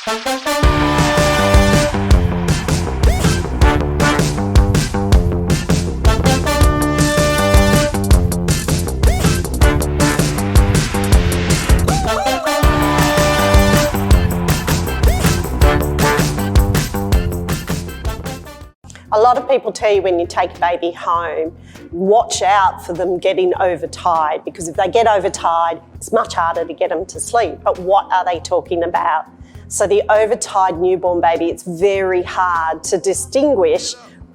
A lot of people tell you when you take a baby home, watch out for them getting overtired, because if they get overtired, it's much harder to get them to sleep. But what are they talking about? So the overtired newborn baby, it's very hard to distinguish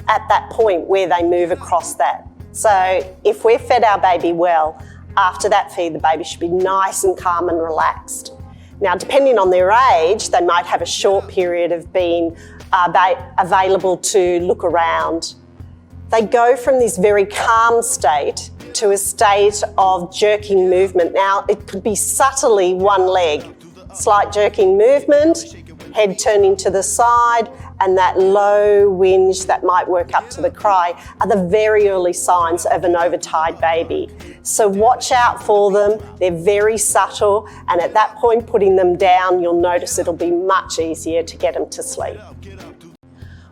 at that point where they move across that. So if we've fed our baby well, after that feed, the baby should be nice and calm and relaxed. Now, depending on their age, they might have a short period of being available to look around. They go from this very calm state to a state of jerking movement. Now, it could be subtly one leg, slight jerking movement, head turning to the side, and that low whinge that might work up to the cry are the very early signs of an overtired baby. So watch out for them. They're very subtle, and at that point, putting them down, you'll notice it'll be much easier to get them to sleep.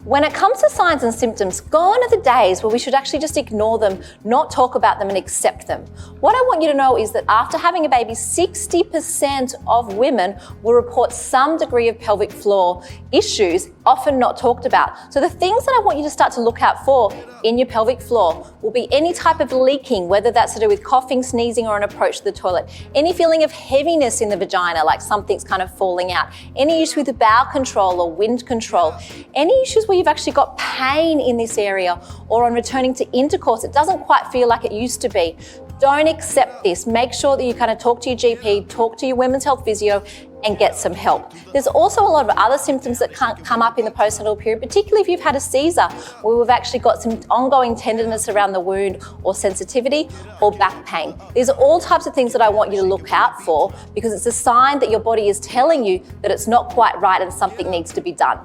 When it comes to signs and symptoms, gone are the days where we should actually just ignore them, not talk about them and accept them. What I want you to know is that after having a baby, 60% of women will report some degree of pelvic floor issues, often not talked about. So the things that I want you to start to look out for in your pelvic floor will be any type of leaking, whether that's to do with coughing, sneezing, or an approach to the toilet. Any feeling of heaviness in the vagina, like something's kind of falling out. Any issue with the bowel control or wind control. Any issues where you've actually got pain in this area, or on returning to intercourse, it doesn't quite feel like it used to be. Don't accept this. Make sure that you kind of talk to your GP, talk to your women's health physio, and get some help. There's also a lot of other symptoms that can't come up in the postnatal period, particularly if you've had a Caesar, where we've actually got some ongoing tenderness around the wound, or sensitivity, or back pain. These are all types of things that I want you to look out for, because it's a sign that your body is telling you that it's not quite right and something needs to be done.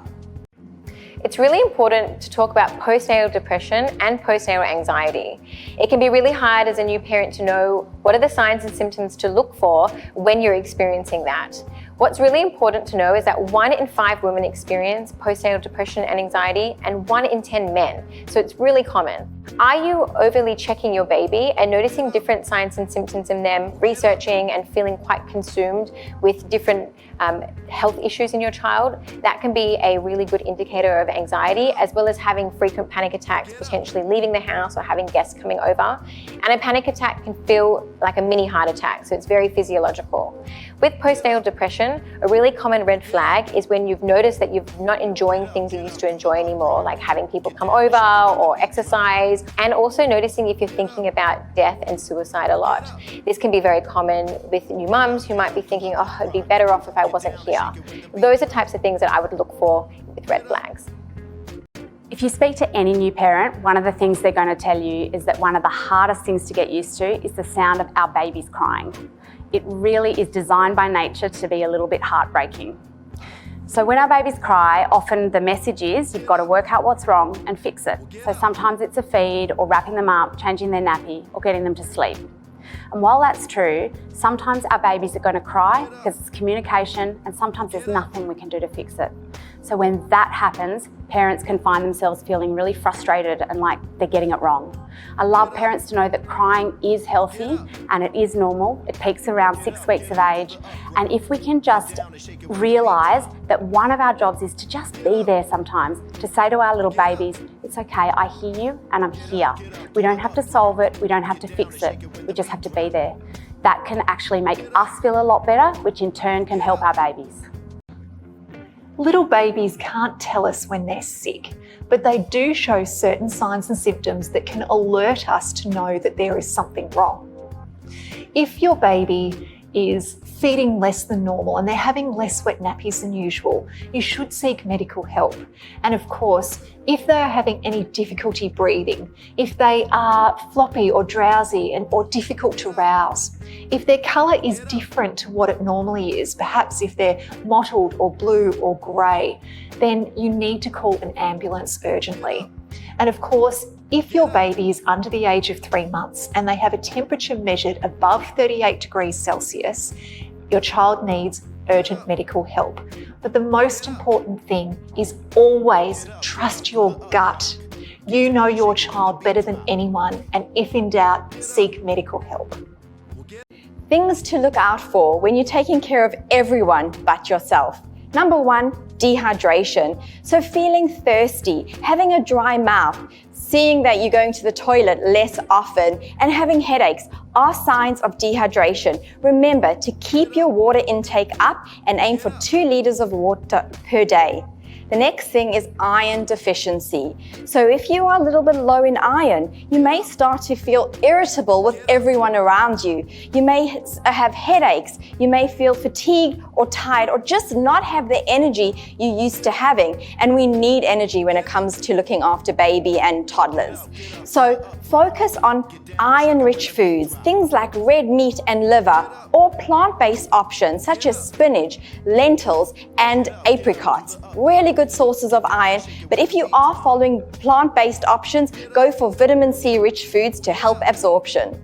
It's really important to talk about postnatal depression and postnatal anxiety. It can be really hard as a new parent to know what are the signs and symptoms to look for when you're experiencing that. What's really important to know is that 1 in 5 women experience postnatal depression and anxiety, and 1 in 10 men. So it's really common. Are you overly checking your baby and noticing different signs and symptoms in them, researching and feeling quite consumed with different health issues in your child? That can be a really good indicator of anxiety, as well as having frequent panic attacks, potentially leaving the house or having guests coming over. And a panic attack can feel like a mini heart attack, so it's very physiological. With postnatal depression, a really common red flag is when you've noticed that you're not enjoying things you used to enjoy anymore, like having people come over or exercise, and also noticing if you're thinking about death and suicide a lot. This can be very common with new mums who might be thinking, oh, it'd be better off if I wasn't here. Those are types of things that I would look for with red flags. If you speak to any new parent, one of the things they're going to tell you is that one of the hardest things to get used to is the sound of our babies crying. It really is designed by nature to be a little bit heartbreaking. So when our babies cry, often the message is you've got to work out what's wrong and fix it. So sometimes it's a feed, or wrapping them up, changing their nappy, or getting them to sleep. And while that's true, sometimes our babies are going to cry because it's communication, and sometimes there's nothing we can do to fix it. So when that happens, parents can find themselves feeling really frustrated and like they're getting it wrong. I love parents to know that crying is healthy and it is normal. It peaks around 6 weeks of age. And if we can just realise that one of our jobs is to just be there sometimes, to say to our little babies, it's okay, I hear you and I'm here. We don't have to solve it, we don't have to fix it, we just have to be there. That can actually make us feel a lot better, which in turn can help our babies. Little babies can't tell us when they're sick, but they do show certain signs and symptoms that can alert us to know that there is something wrong. If your baby is feeding less than normal and they're having less wet nappies than usual, you should seek medical help. And of course, if they're having any difficulty breathing, if they are floppy or drowsy or difficult to rouse, if their colour is different to what it normally is, perhaps if they're mottled or blue or grey, then you need to call an ambulance urgently. And of course, if your baby is under the age of 3 months and they have a temperature measured above 38 degrees Celsius, your child needs urgent medical help. But the most important thing is always trust your gut. You know your child better than anyone, and if in doubt, seek medical help. Things to look out for when you're taking care of everyone but yourself. Number 1, dehydration. So feeling thirsty, having a dry mouth, seeing that you're going to the toilet less often, and having headaches are signs of dehydration. Remember to keep your water intake up and aim for 2 liters of water per day. The next thing is iron deficiency. So if you are a little bit low in iron, you may start to feel irritable with everyone around you. You may have headaches, you may feel fatigued or tired, or just not have the energy you used to having. And we need energy when it comes to looking after baby and toddlers. So focus on iron-rich foods, things like red meat and liver, or plant-based options such as spinach, lentils, and apricots. Really good sources of iron, but if you are following plant-based options, go for vitamin C rich foods to help absorption.